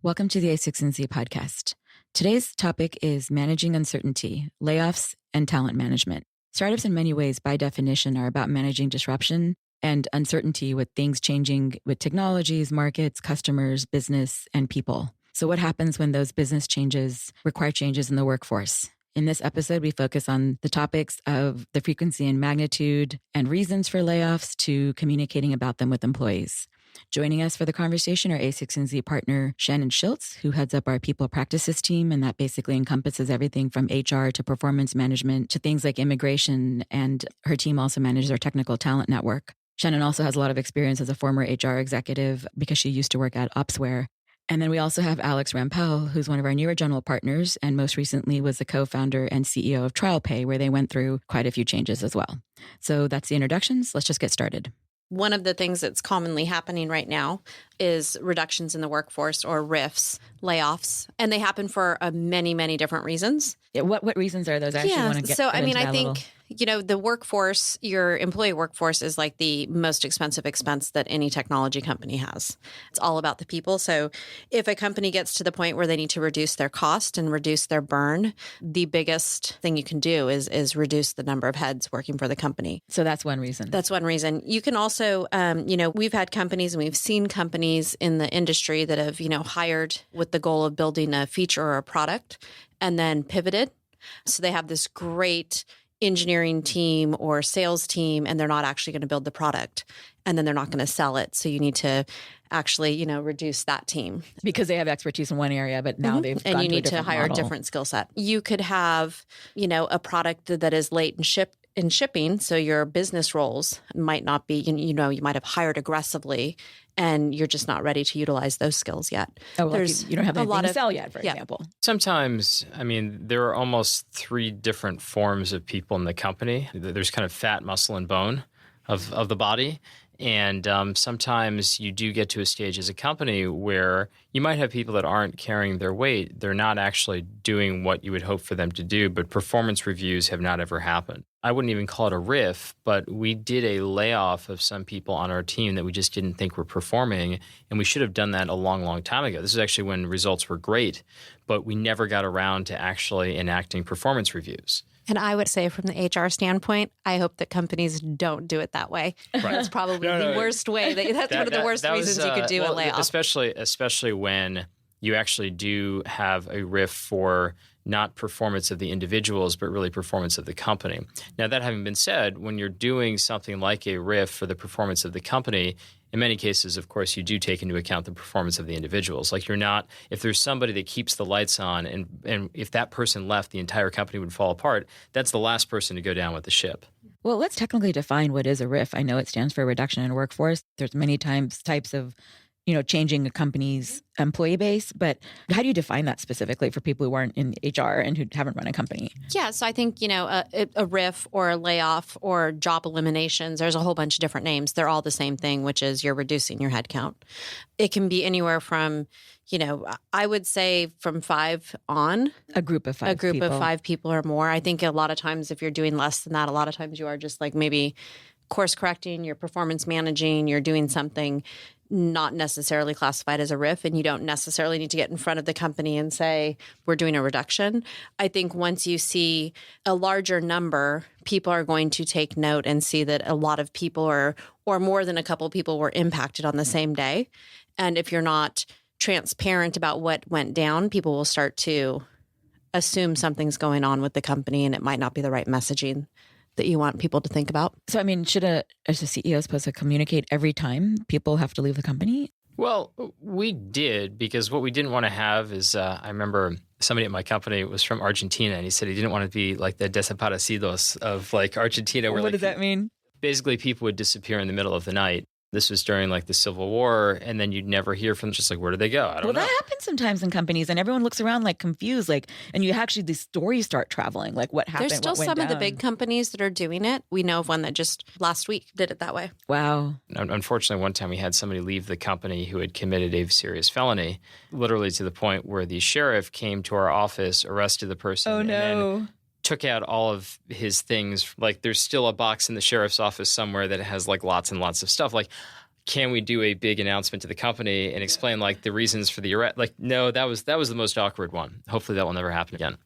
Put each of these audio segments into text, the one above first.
Welcome to the a16z podcast. Today's topic is managing uncertainty, layoffs, and talent management. Startups in many ways, by definition, are about managing disruption and uncertainty with things changing with technologies, markets, customers, business, and people. So what happens when those business changes require changes in the workforce? In this episode, we focus on the topics of the frequency and magnitude and reasons for layoffs to communicating about them with employees. Joining us for the conversation are a16z partner Shannon Schiltz, who heads up our people practices team, and that basically encompasses everything from HR to performance management to things like immigration, and her team also manages our technical talent network. Shannon also has a lot of experience as a former HR executive because she used to work at Opsware. And then we also have Alex Rampell, who's one of our newer general partners, and most recently was the co-founder and CEO of TrialPay, where they went through quite a few changes as well. So that's the introductions. Let's just get started. One of the things that's commonly happening right now is reductions in the workforce, or RIFs, layoffs, and they happen for many, many different reasons. Yeah, what reasons are those? I actually want to get into that I think, the workforce, your employee workforce is like the most expensive expense that any technology company has. It's all about the people. So if a company gets to the point where they need to reduce their cost and reduce their burn, the biggest thing you can do is reduce the number of heads working for the company. So that's one reason. That's one reason. You can also, we've had companies and we've seen companies in the industry that have, hired with the goal of building a feature or a product and then pivoted. So they have this great engineering team or sales team, and they're not actually going to build the product, and then they're not going to sell it. So you need to actually, reduce that team. Because they have expertise in one area, but now they've and gone you need to to hire model. a different skill set. You could have, a product that is late in shipping. So your business roles might not be, you might have hired aggressively and you're just not ready to utilize those skills yet. Oh, well, you don't have anything to sell yet, for example. Sometimes, there are almost three different forms of people in the company. There's kind of fat, muscle, and bone of the body. And sometimes you do get to a stage as a company where you might have people that aren't carrying their weight. They're not actually doing what you would hope for them to do, but performance reviews have not ever happened. I wouldn't even call it a RIF, but we did a layoff of some people on our team that we just didn't think were performing, and we should have done that a long, long time ago. This is actually when results were great, but we never got around to actually enacting performance reviews. And I would say from the HR standpoint, I hope that companies don't do it that way. Right. That's probably the worst way. That's one of the worst reasons you could do a layoff. Especially when you actually do have a RIF for not performance of the individuals, but really performance of the company. Now, that having been said, when you're doing something like a RIF for the performance of the company, in many cases, of course, you do take into account the performance of the individuals. Like if there's somebody that keeps the lights on and if that person left, the entire company would fall apart, that's the last person to go down with the ship. Well, let's technically define what is a RIF. I know it stands for reduction in workforce. There's many types of changing a company's employee base, but how do you define that specifically for people who aren't in HR and who haven't run a company? Yeah, so I think, a RIF or a layoff or job eliminations, there's a whole bunch of different names. They're all the same thing, which is you're reducing your headcount. It can be anywhere from, I would say from 5 on. A group of 5 people. Of 5 people or more. I think a lot of times if you're doing less than that, a lot of times you are just like maybe course correcting, you're performance managing, you're doing something not necessarily classified as a RIF, and you don't necessarily need to get in front of the company and say, we're doing a reduction. I think once you see a larger number, people are going to take note and see that a lot of people or more than a couple of people were impacted on the same day. And if you're not transparent about what went down, people will start to assume something's going on with the company and it might not be the right messaging that you want people to think about. So, should as a CEO supposed to communicate every time people have to leave the company? Well, we did, because what we didn't want to have is, I remember somebody at my company was from Argentina, and he said he didn't want to be like the desaparecidos of like Argentina. What does that mean? Basically, people would disappear in the middle of the night. This was during like the Civil War, and then you'd never hear from them. Just like, where did they go? I don't know. Well, that happens sometimes in companies, and everyone looks around like confused, and you actually, these stories start traveling, like what happened, There's still some of the big companies that are doing it. We know of one that just last week did it that way. Wow. Unfortunately, one time we had somebody leave the company who had committed a serious felony, literally to the point where the sheriff came to our office, arrested the person. Oh, no. And then took out all of his things. Like, there's still a box in the sheriff's office somewhere that has like lots and lots of stuff. Like, can we do a big announcement to the company and explain like the reasons for the arrest? Like, no, that was the most awkward one. Hopefully that will never happen again.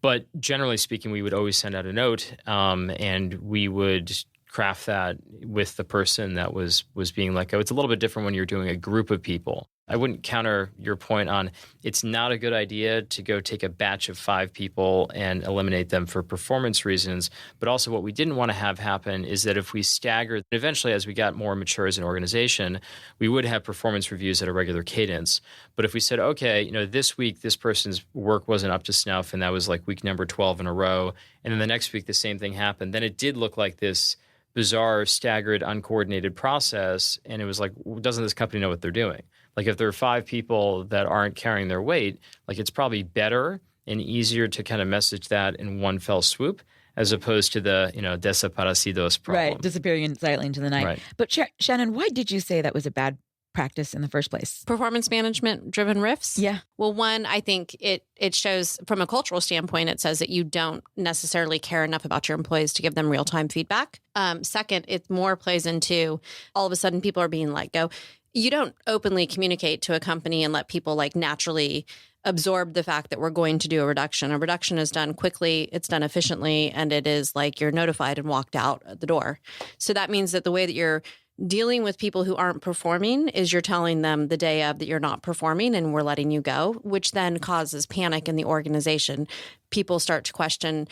But generally speaking, we would always send out a note, and we would craft that with the person that was being let go. It's a little bit different when you're doing a group of people. I wouldn't counter your point on it's not a good idea to go take a batch of 5 people and eliminate them for performance reasons. But also what we didn't want to have happen is that if we staggered, eventually as we got more mature as an organization, we would have performance reviews at a regular cadence. But if we said, okay, this week this person's work wasn't up to snuff and that was like week number 12 in a row, and then the next week the same thing happened, then it did look like this bizarre, staggered, uncoordinated process. And it was like, doesn't this company know what they're doing? Like if there are 5 people that aren't carrying their weight, like it's probably better and easier to kind of message that in one fell swoop as opposed to the, desaparecidos problem. Right, disappearing silently into the night. Right. But Shannon, why did you say that was a bad practice in the first place? Performance management driven riffs? Yeah. Well, one, I think it shows from a cultural standpoint, it says that you don't necessarily care enough about your employees to give them real-time feedback. Second, it more plays into all of a sudden people are being let go. You don't openly communicate to a company and let people like naturally absorb the fact that we're going to do a reduction. A reduction is done quickly, it's done efficiently, and it is like you're notified and walked out at the door. So that means that the way that you're dealing with people who aren't performing is you're telling them the day of that you're not performing and we're letting you go, which then causes panic in the organization. People start to question,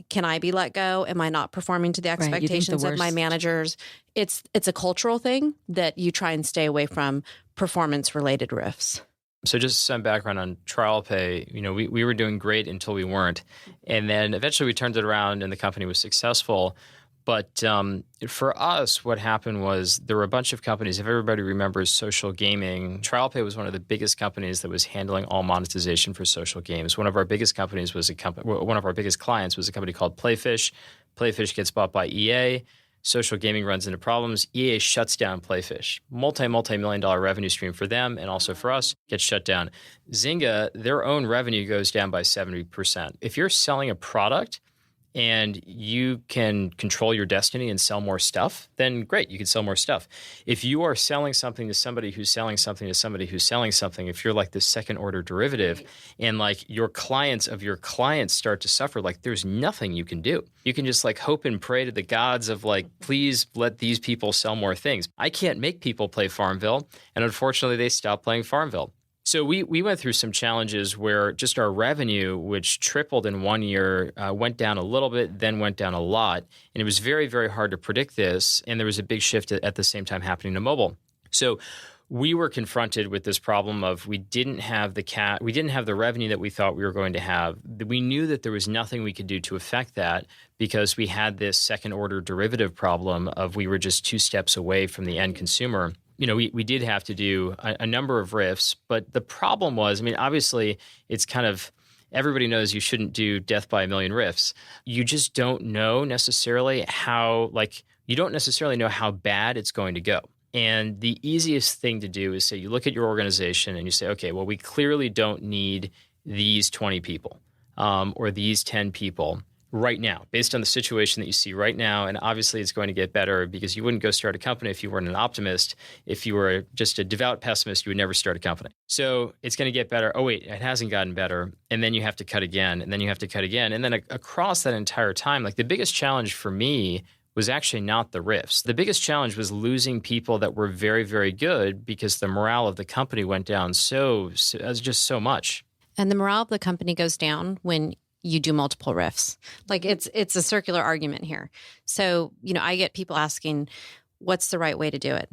can I be let go? Am I not performing to the expectations of my managers? It's a cultural thing that you try and stay away from performance-related riffs. So just some background on trial pay. We were doing great until we weren't. And then eventually we turned it around and the company was successful. But for us, what happened was there were a bunch of companies. If everybody remembers social gaming, TrialPay was one of the biggest companies that was handling all monetization for social games. One of our biggest clients was a company called Playfish. Playfish gets bought by EA. Social gaming runs into problems. EA shuts down Playfish. Multi-million-dollar revenue stream for them and also for us gets shut down. Zynga, their own revenue goes down by 70%. If you're selling a product and you can control your destiny and sell more stuff, then great, you can sell more stuff. If you are selling something to somebody who's selling something to somebody who's selling something, if you're like the second order derivative and like your clients of your clients start to suffer, like there's nothing you can do. You can just like hope and pray to the gods of like, please let these people sell more things. I can't make people play Farmville, and unfortunately they stopped playing Farmville. So we went through some challenges where just our revenue, which tripled in 1 year, went down a little bit, then went down a lot. And it was very, very hard to predict this. And there was a big shift at the same time happening to mobile. So we were confronted with this problem of we didn't have the revenue that we thought we were going to have. We knew that there was nothing we could do to affect that because we had this second order derivative problem of we were just 2 steps away from the end consumer. We did have to do a number of riffs, but the problem was, obviously it's kind of, everybody knows you shouldn't do death by a million riffs. You just don't know necessarily how bad it's going to go. And the easiest thing to do is say, you look at your organization and you say, okay, well, we clearly don't need these 20 people or these 10 people right now, based on the situation that you see right now. And obviously it's going to get better because you wouldn't go start a company if you weren't an optimist. If you were just a devout pessimist, you would never start a company. So it's going to get better. Oh, wait, it hasn't gotten better. And then you have to cut again. And then you have to cut again. And then across that entire time, like the biggest challenge for me was actually not the riffs. The biggest challenge was losing people that were very, very good because the morale of the company went down just so much. And the morale of the company goes down when you do multiple riffs. Like it's a circular argument here. So, I get people asking, what's the right way to do it?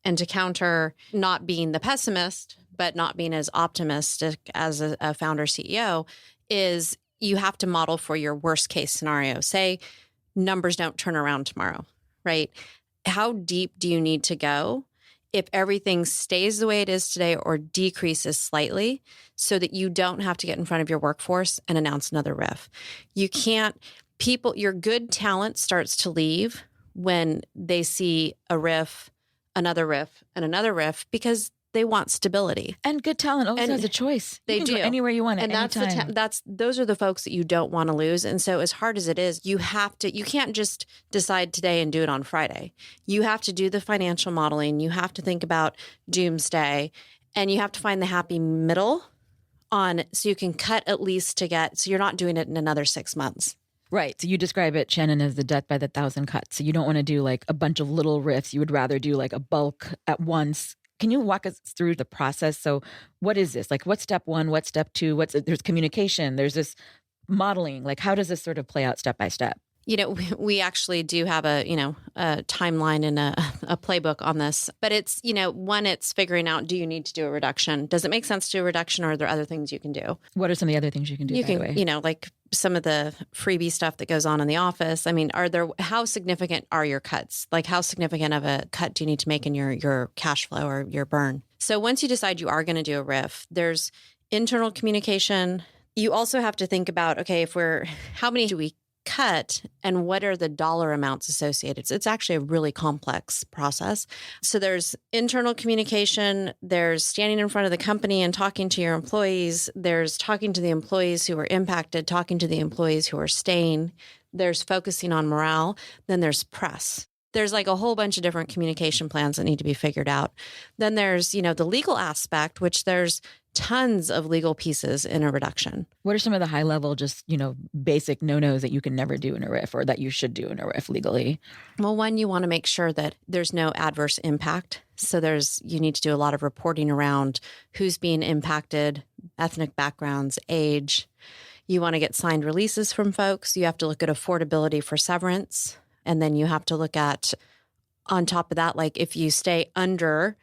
And to counter not being the pessimist, but not being as optimistic as a founder CEO is you have to model for your worst case scenario. Say numbers don't turn around tomorrow, right? How deep do you need to go if everything stays the way it is today or decreases slightly so that you don't have to get in front of your workforce and announce another riff? Your good talent starts to leave when they see a riff, another riff, and another riff because They want stability. And good talent always has a choice. They can do. go anywhere you want at and any time. those are the folks that you don't want to lose. And so as hard as it is, you can't just decide today and do it on Friday. You have to do the financial modeling. You have to think about doomsday, and you have to find the happy middle so you can cut at least so you're not doing it in another 6 months. Right. So you describe it, Shannon, as the death by the 1,000 cuts. So you don't want to do like a bunch of little riffs. You would rather do like a bulk at once. Can you walk us through the process? So what is this? Like, what's step one? What's step two? There's communication. There's this modeling. Like, how does this sort of play out step by step? We actually do have a timeline and a playbook on this, but it's, one, it's figuring out, do you need to do a reduction? Does it make sense to do a reduction, or are there other things you can do? What are some of the other things you can do? You by can, the way? Like some of the freebie stuff that goes on in the office. I mean, how significant are your cuts? Like, how significant of a cut do you need to make in your cash flow or your burn? So once you decide you are going to do a RIF, there's internal communication. You also have to think about, okay, how many do we cut and what are the dollar amounts associated? So it's actually a really complex process. So there's internal communication, there's standing in front of the company and talking to your employees, there's talking to the employees who are impacted, talking to the employees who are staying, there's focusing on morale, then there's press. There's like a whole bunch of different communication plans that need to be figured out. Then there's, the legal aspect, which there's tons of legal pieces in a reduction. What are some of the high level, just, basic no-nos that you can never do in a RIF or that you should do in a RIF legally? Well, one, you want to make sure that there's no adverse impact. So you need to do a lot of reporting around who's being impacted, ethnic backgrounds, age. You want to get signed releases from folks. You have to look at affordability for severance. And then you have to look at, on top of that, like if you stay under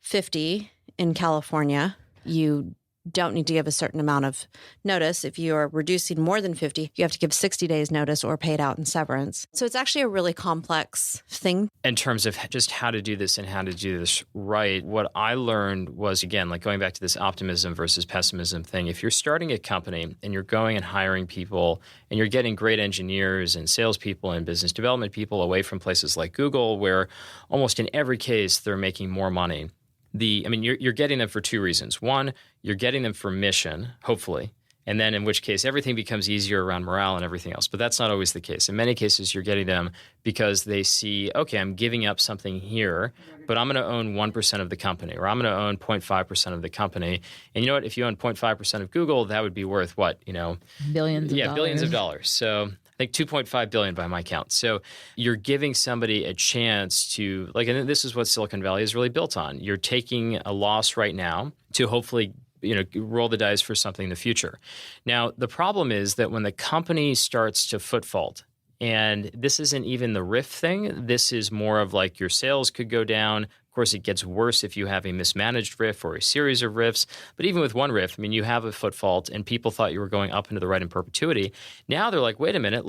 50 in California, you don't need to give a certain amount of notice. If you are reducing more than 50, you have to give 60 days notice or pay it out in severance. So it's actually a really complex thing. In terms of just how to do this and how to do this right, what I learned was, again, like going back to this optimism versus pessimism thing. If you're starting a company and you're going and hiring people and you're getting great engineers and salespeople and business development people away from places like Google, where almost in every case they're making more money, you're getting them for two reasons. One, you're getting them for mission, hopefully, and then in which case everything becomes easier around morale and everything else. But that's not always the case. In many cases, you're getting them because they see, okay, I'm giving up something here, but I'm going to own 1% of the company, or I'm going to own 0.5% of the company. And you know what? If you own 0.5% of Google, that would be worth what? Billions of dollars. Billions of dollars. So I think $2.5 billion by my count. So you're giving somebody a chance to, and this is what Silicon Valley is really built on. You're taking a loss right now to hopefully, roll the dice for something in the future. Now, the problem is that when the company starts to foot fault, and this isn't even the RIF thing, this is more of like your sales could go down. Of course, it gets worse if you have a mismanaged RIF or a series of RIFs. But even with one RIF, you have a foot fault and people thought you were going up into the right in perpetuity. Now they're like, wait a minute,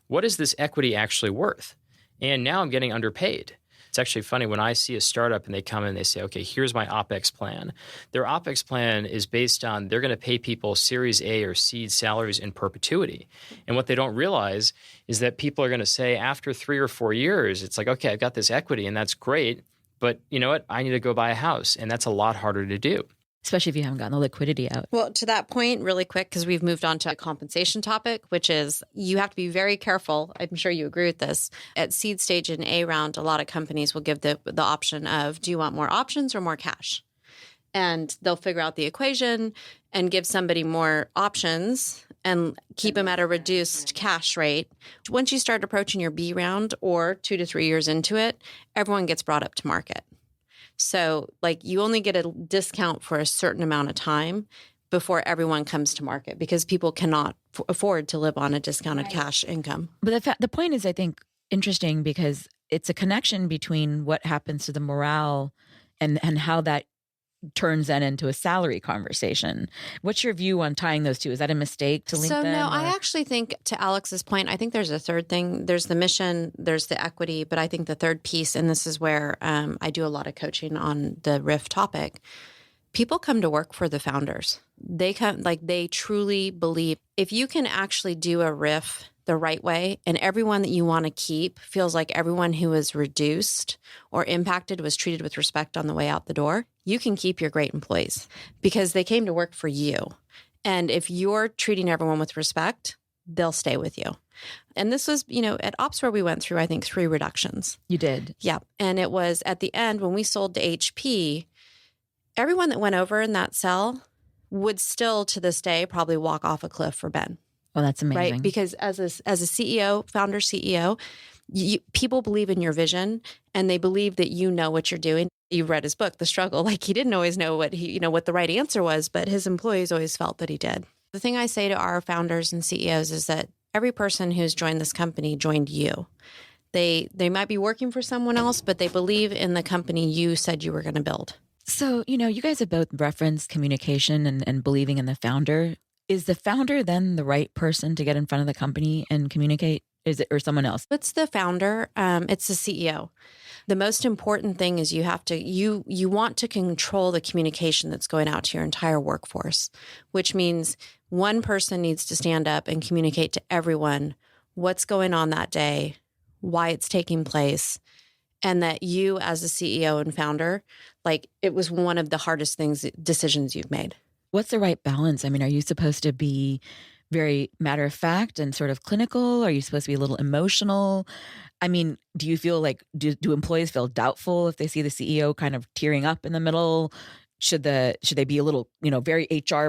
what is this equity actually worth? And now I'm getting underpaid. It's actually funny when I see a startup and they come in and they say, okay, here's my OPEX plan. Their OPEX plan is based on they're going to pay people Series A or seed salaries in perpetuity. And what they don't realize is that people are going to say after 3 or 4 years, it's like, okay, I've got this equity and that's great. But you know what? I need to go buy a house. And that's a lot harder to do. Especially if you haven't gotten the liquidity out. Well, to that point, really quick, because we've moved on to a compensation topic, which is you have to be very careful. I'm sure you agree with this. At seed stage and A round, a lot of companies will give the option of, do you want more options or more cash? And they'll figure out the equation and give somebody more options and keep them at a reduced cash rate. Once you start approaching your B round or 2 to 3 years into it, everyone gets brought up to market. So you only get a discount for a certain amount of time before everyone comes to market because people cannot afford to live on a discounted cash income. But the point is, I think, interesting because it's a connection between what happens to the morale and how that turns that into a salary conversation. What's your view on tying those two? Is that a mistake to link them? So no, I actually think, to Alex's point, I think there's a third thing. There's the mission, there's the equity, but I think the third piece, and this is where I do a lot of coaching on the RIF topic, people come to work for the founders. They come, they truly believe if you can actually do a RIF the right way, and everyone that you want to keep feels like everyone who was reduced or impacted was treated with respect on the way out the door, you can keep your great employees because they came to work for you. And if you're treating everyone with respect, they'll stay with you. And this was, at Opsware, we went through, I think, 3 reductions. You did? Yeah. And it was at the end when we sold to HP, everyone that went over in that cell would still to this day probably walk off a cliff for Ben. Well, that's amazing. Right? Because as a CEO, founder CEO, people believe in your vision and they believe that you know what you're doing. You read his book, The Struggle. Like he didn't always know what the right answer was, but his employees always felt that he did. The thing I say to our founders and CEOs is that every person who's joined this company joined you. They might be working for someone else, but they believe in the company you said you were going to build. So, you guys have both referenced communication and believing in the founder. Is the founder then the right person to get in front of the company and communicate? Is it or someone else? It's the founder. It's the CEO. The most important thing is you want to control the communication that's going out to your entire workforce, which means one person needs to stand up and communicate to everyone what's going on that day, why it's taking place, and that you as a CEO and founder, like it was one of the hardest decisions you've made. What's the right balance? I mean, are you supposed to be very matter of fact and sort of clinical? Are you supposed to be a little emotional? I mean, do you feel like, do employees feel doubtful if they see the CEO kind of tearing up in the middle? Should they be a little, very HR,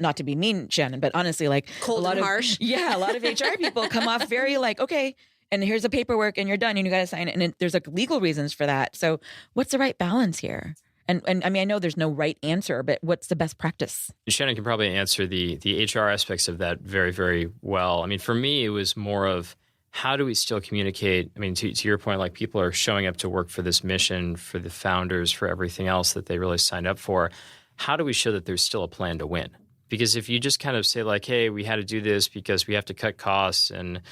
not to be mean, Shannon, but honestly, like cold and harsh. Yeah, a lot of HR people come off very like, okay, and here's the paperwork and you're done and you got to sign it. And there's like legal reasons for that. So what's the right balance here? And I mean, I know there's no right answer, but what's the best practice? Shannon can probably answer the HR aspects of that very, very well. I mean, for me, it was more of how do we still communicate? I mean, to your point, like people are showing up to work for this mission, for the founders, for everything else that they really signed up for. How do we show that there's still a plan to win? Because if you just kind of say like, hey, we had to do this because we have to cut costs and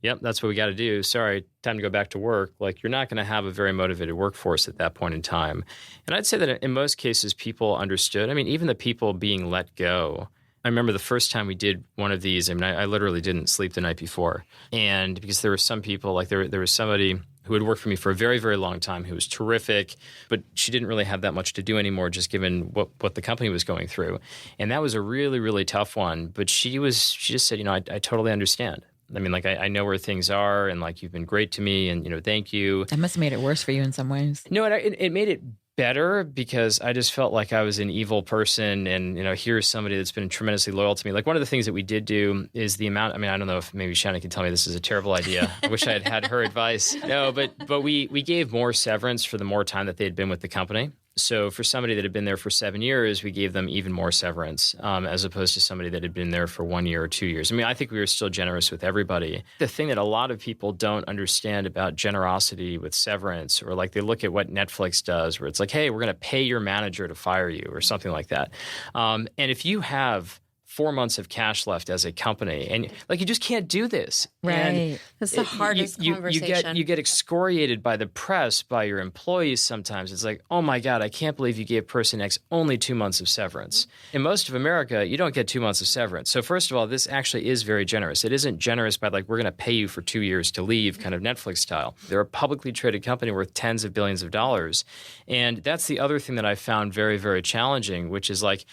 yep, that's what we got to do. Sorry, time to go back to work. Like you're not going to have a very motivated workforce at that point in time. And I'd say that in most cases, people understood. I mean, even the people being let go. I remember the first time we did one of these, I mean, I literally didn't sleep the night before. And because there were some people, like there was somebody who had worked for me for a very, very long time who was terrific, but she didn't really have that much to do anymore just given what the company was going through. And that was a really, really tough one. But she just said, I totally understand. I mean, like, I know where things are and, like, you've been great to me and, thank you. That must have made it worse for you in some ways. No, it made it better because I just felt like I was an evil person and, here's somebody that's been tremendously loyal to me. Like, one of the things that we did do is the amount, I mean, I don't know if maybe Shannon can tell me this is a terrible idea. I wish I had had her advice. No, but we gave more severance for the more time that they had been with the company. So for somebody that had been there for 7 years, we gave them even more severance as opposed to somebody that had been there for 1 year or 2 years. I mean, I think we were still generous with everybody. The thing that a lot of people don't understand about generosity with severance, or like they look at what Netflix does, where it's like, hey, we're going to pay your manager to fire you or something like that. And if you have 4 months of cash left as a company, and like you just can't do this. Right. And that's the hardest conversation. You get excoriated by the press, by your employees sometimes. It's like, oh my God, I can't believe you gave person X only 2 months of severance. In most of America, you don't get 2 months of severance. So first of all, this actually is very generous. It isn't generous by like, we're going to pay you for 2 years to leave, kind of Netflix style. They're a publicly traded company worth tens of billions of dollars. And that's the other thing that I found very, very challenging, which is like,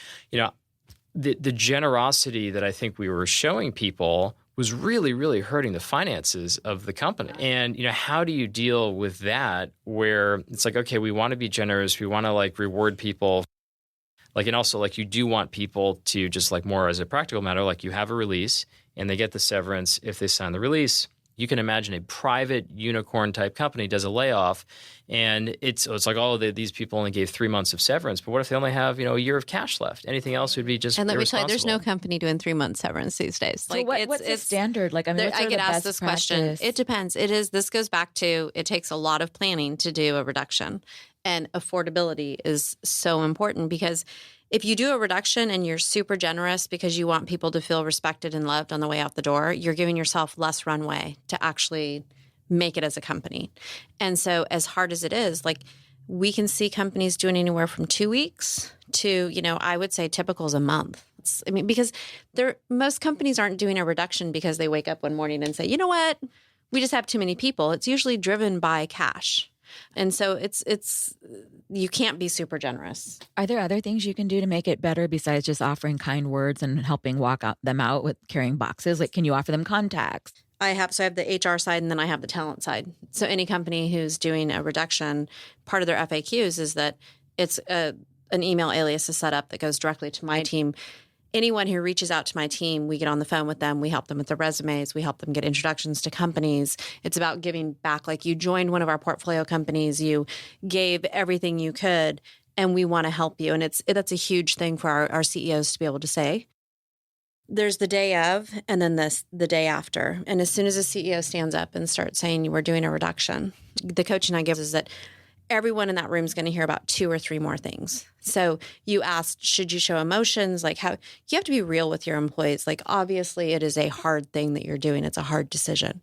the generosity that I think we were showing people was really, really hurting the finances of the company. And, how do you deal with that where it's like, okay, we want to be generous. We want to like reward people. Like, and also like you do want people to just like more as a practical matter, like you have a release and they get the severance if they sign the release. You can imagine a private unicorn type company does a layoff and it's like, oh, these people only gave 3 months of severance. But what if they only have, a year of cash left? Anything else would be just And let me tell you, there's no irresponsible. company doing 3 months severance these days. So what's the standard? Like, I mean, what's I sort of get the asked best this practice? question. It depends. This goes back to, it takes a lot of planning to do a reduction. And affordability is so important because if you do a reduction and you're super generous because you want people to feel respected and loved on the way out the door, you're giving yourself less runway to actually make it as a company. And so as hard as it is, like we can see companies doing anywhere from 2 weeks to, I would say typical is a month. Because most companies aren't doing a reduction because they wake up one morning and say, you know what, we just have too many people. It's usually driven by cash. And so it's you can't be super generous. Are there other things you can do to make it better besides just offering kind words and helping them out with carrying boxes? Like, can you offer them contacts? I have the HR side and then I have the talent side. So any company who's doing a reduction, part of their FAQs is that it's an email alias is set up that goes directly to my team. Anyone who reaches out to my team, we get on the phone with them. We help them with their resumes. We help them get introductions to companies. It's about giving back. Like, you joined one of our portfolio companies, you gave everything you could, and we want to help you. And that's a huge thing for our CEOs to be able to say. There's the day of, and then the day after. And as soon as a CEO stands up and starts saying we're doing a reduction, the coaching I give is that everyone in that room is going to hear about 2 or 3 more things. So you asked, should you show emotions? Like, how you have to be real with your employees. Like, obviously it is a hard thing that you're doing. It's a hard decision.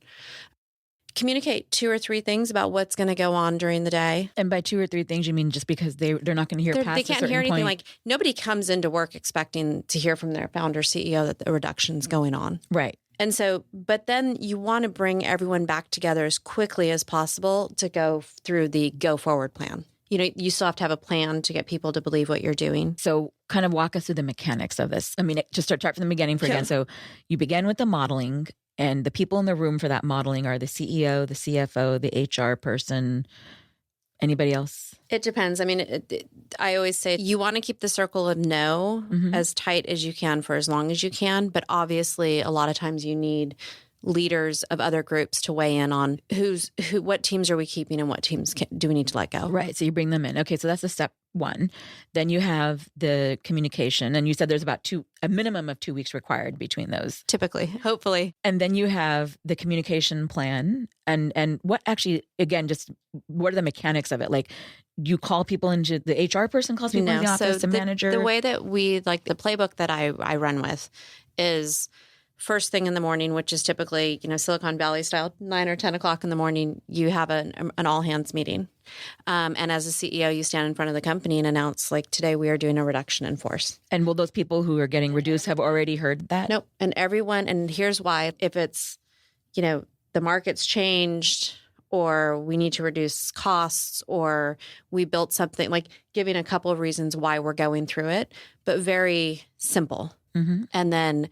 Communicate 2 or 3 things about what's going to go on during the day. And by 2 or 3 things, you mean just because they're not going to hear past a certain point? They can't hear anything. Like, nobody comes into work expecting to hear from their founder CEO that the reduction's going on. Right. And so, but then you want to bring everyone back together as quickly as possible to go through the go forward plan. You still have to have a plan to get people to believe what you're doing. So kind of walk us through the mechanics of this. Just start from the beginning again. So you begin with the modeling, and the people in the room for that modeling are the CEO, the CFO, the HR person. Anybody else? It depends. I always say you want to keep the circle of no as tight as you can for as long as you can. But obviously, a lot of times you need leaders of other groups to weigh in on what teams are we keeping and what teams do we need to let go. Right. So you bring them in. Okay. So that's the step 1. Then you have the communication. And you said there's about a minimum of 2 weeks required between those. Typically, hopefully. And then you have the communication plan. And what actually, again, just what are the mechanics of it? Like, you call people into the HR person calls people in the office, the manager? The way that the playbook that I run with is first thing in the morning, which is typically, Silicon Valley style, 9 or 10 o'clock in the morning, you have an all hands meeting. And as a CEO, you stand in front of the company and announce, like, today we are doing a reduction in force. And will those people who are getting reduced have already heard that? Nope. And here's why. If it's, the market's changed, or we need to reduce costs, or we built something, like giving a couple of reasons why we're going through it, but very simple. And then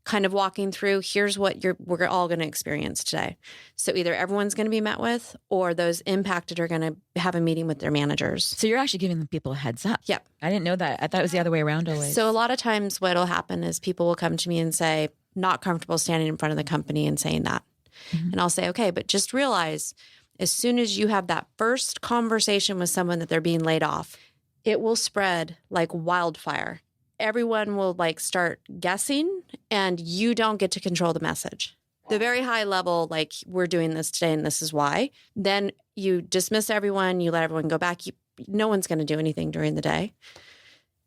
kind of walking through, here's what we're all going to experience today. So either everyone's going to be met with, or those impacted are going to have a meeting with their managers. So you're actually giving the people a heads up. Yep. I didn't know that. I thought it was the other way around always. So a lot of times what will happen is people will come to me and say, not comfortable standing in front of the company and saying that. And I'll say, okay, but just realize as soon as you have that first conversation with someone that they're being laid off, it will spread like wildfire. Everyone will start guessing, and you don't get to control the message. The very high level, like, we're doing this today and this is why. Then you dismiss everyone, you let everyone go back. No one's going to do anything during the day.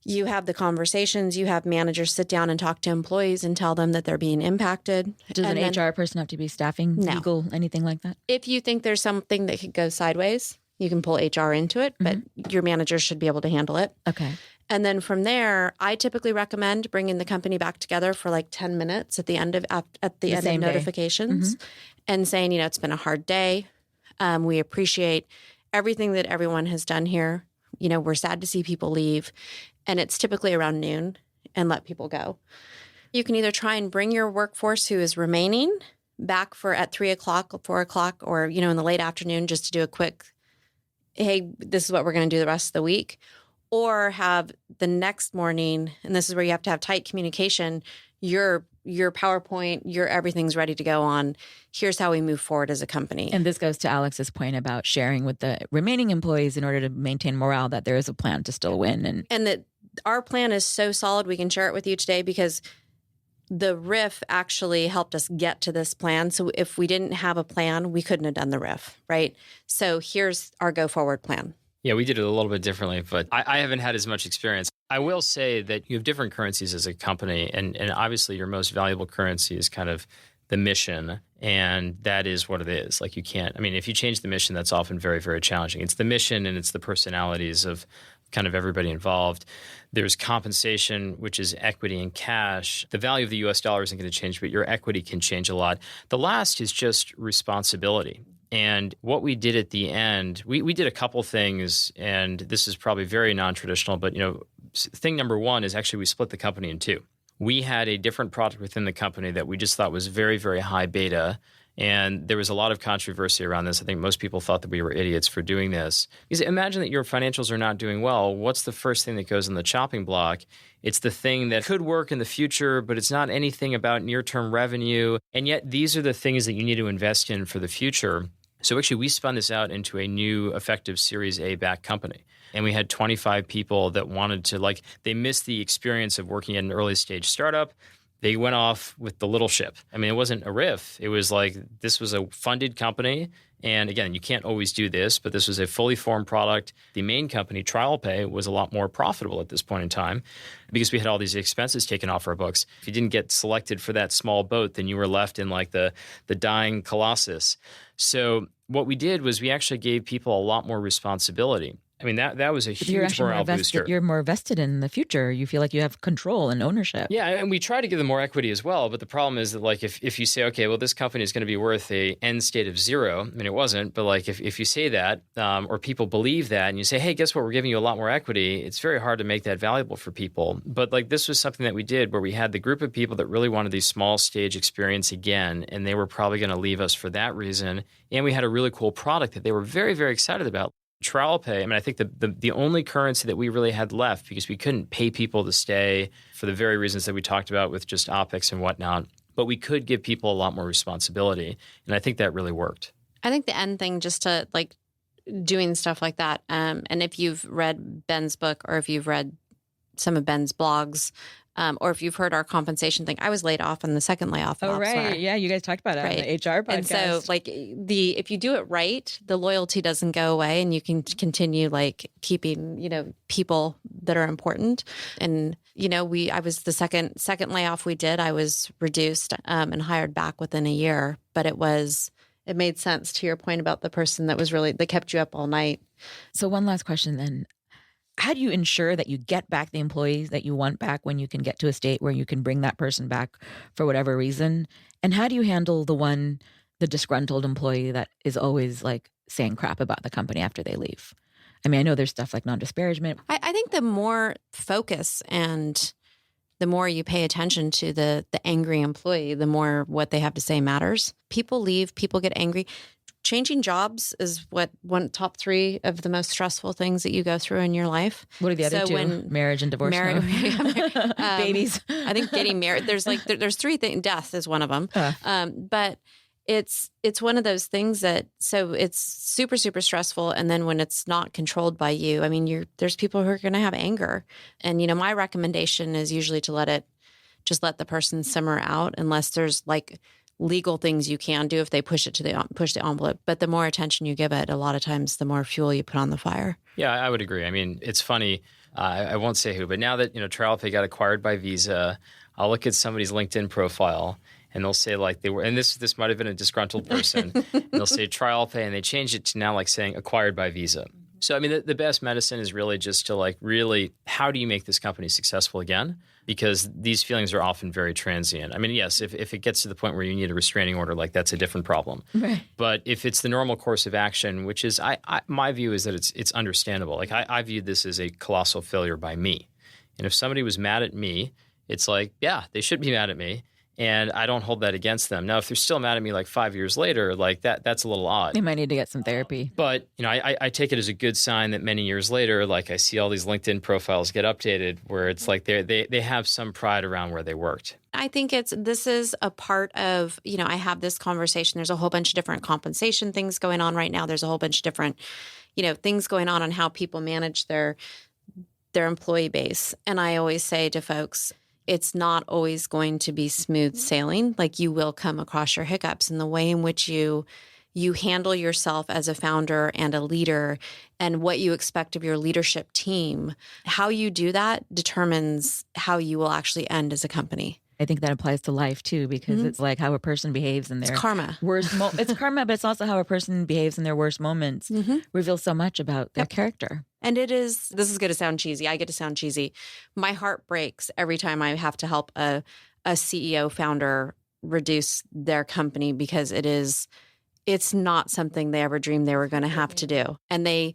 You have the conversations, you have managers sit down and talk to employees and tell them that they're being impacted. Does an HR person have to be staffing, legal, anything like that? If you think there's something that could go sideways, you can pull HR into it, but your manager should be able to handle it. Okay. And then from there, I typically recommend bringing the company back together for 10 minutes at the end of notifications and saying, it's been a hard day. We appreciate everything that everyone has done here. We're sad to see people leave. And it's typically around noon, and let people go. You can either try and bring your workforce who is remaining back at 3 o'clock, 4 o'clock, or, in the late afternoon, just to do a quick, hey, this is what we're going to do the rest of the week. Or have the next morning, and this is where you have to have tight communication, your PowerPoint, everything's ready to go on. Here's how we move forward as a company. And this goes to Alex's point about sharing with the remaining employees in order to maintain morale that there is a plan to still win. And that our plan is so solid, we can share it with you today because the RIF actually helped us get to this plan. So if we didn't have a plan, we couldn't have done the RIF, right? So here's our go forward plan. Yeah, we did it a little bit differently, but I haven't had as much experience. I will say that you have different currencies as a company, and obviously your most valuable currency is kind of the mission, and that is what it is. Like, you can't, if you change the mission, that's often very, very challenging. It's the mission and it's the personalities of kind of everybody involved. There's compensation, which is equity and cash. The value of the US dollar isn't going to change, but your equity can change a lot. The last is just responsibility. And what we did at the end, we did a couple things, and this is probably very non-traditional, but thing number one is actually we split the company in two. We had a different product within the company that we just thought was very, very high beta. And there was a lot of controversy around this. I think most people thought that we were idiots for doing this. Because imagine that your financials are not doing well. What's the first thing that goes in the chopping block? It's the thing that could work in the future, but it's not anything about near-term revenue. And yet these are the things that you need to invest in for the future. So actually, we spun this out into a new effective Series A backed company. And we had 25 people that wanted to, they missed the experience of working at an early stage startup. They went off with the little ship. I mean, it wasn't a riff. It was this was a funded company. And again, you can't always do this, but this was a fully formed product. The main company, TrialPay, was a lot more profitable at this point in time because we had all these expenses taken off our books. If you didn't get selected for that small boat, then you were left in the dying colossus. So what we did was we actually gave people a lot more responsibility. I mean, that was a huge morale booster. You're more vested in the future. You feel like you have control and ownership. Yeah, and we try to give them more equity as well. But the problem is that, if you say, okay, well, this company is going to be worth a end state of zero. I mean, it wasn't. But if you say that, or people believe that, and you say, hey, guess what? We're giving you a lot more equity. It's very hard to make that valuable for people. But this was something that we did where we had the group of people that really wanted these small stage experience again, and they were probably going to leave us for that reason. And we had a really cool product that they were very, very excited about. TrialPay, I mean, I think the only currency that we really had left, because we couldn't pay people to stay for the very reasons that we talked about with just OpEx and whatnot, but we could give people a lot more responsibility. And I think that really worked. I think the end thing, just to doing stuff like that. And if you've read Ben's book, or if you've read some of Ben's blogs, or if you've heard our compensation thing, I was laid off in the second layoff. Oh, right. Yeah, you guys talked about it on the HR podcast. And so, if you do it right, the loyalty doesn't go away, and you can continue keeping people that are important. And I was the second layoff we did. I was reduced and hired back within a year, but it made sense to your point about the person that kept you up all night. So one last question then. How do you ensure that you get back the employees that you want back when you can get to a state where you can bring that person back for whatever reason? And how do you handle the disgruntled employee that is always saying crap about the company after they leave? I mean, I know there's stuff like non-disparagement. I think the more focus and the more you pay attention to the angry employee, the more what they have to say matters. People leave, people get angry. Changing jobs is top 3 of the most stressful things that you go through in your life. What are the other two? Marriage and divorce. Babies. I think getting married. There's 3 things. Death is one of them. But it's one of those things that, so it's super, super stressful. And then when it's not controlled by you, I mean, there's people who are going to have anger. And, my recommendation is usually to let the person simmer out, unless there's legal things you can do if they push the envelope. But the more attention you give it, a lot of times the more fuel you put on the fire. Yeah, I would agree. I mean, it's funny. I won't say who, but now that TrialPay got acquired by Visa, I'll look at somebody's LinkedIn profile and they'll say they were, and this might have been a disgruntled person, and they'll say TrialPay, and they changed it to now saying acquired by Visa. So, I mean, the best medicine is really just to really, how do you make this company successful again? Because these feelings are often very transient. I mean, yes, if it gets to the point where you need a restraining order, that's a different problem. Right. But if it's the normal course of action, which is, my view is that it's understandable. I viewed this as a colossal failure by me. And if somebody was mad at me, it's yeah, they should be mad at me. And I don't hold that against them. Now, if they're still mad at me 5 years later, that's a little odd. They might need to get some therapy. But, I take it as a good sign that many years later, I see all these LinkedIn profiles get updated where it's they have some pride around where they worked. I think this is a part of, I have this conversation. There's a whole bunch of different compensation things going on right now. There's a whole bunch of different, things going on how people manage their employee base. And I always say to folks, it's not always going to be smooth sailing. You will come across your hiccups, and the way in which you handle yourself as a founder and a leader, and what you expect of your leadership team, how you do that determines how you will actually end as a company. I think that applies to life too, because it's like how a person behaves in their karma. worst it's karma, but it's also how a person behaves in their worst moments reveals so much about their character. And this is going to sound cheesy. I get to sound cheesy. My heart breaks every time I have to help a CEO founder reduce their company, because it's not something they ever dreamed they were going to have to do. And they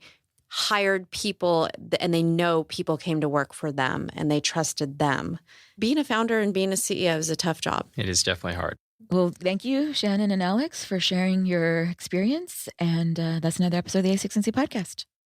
hired people, and they know people came to work for them and they trusted them. Being a founder and being a CEO is a tough job. It is definitely hard. Well, thank you, Shannon and Alex, for sharing your experience. And that's another episode of the A16Z podcast.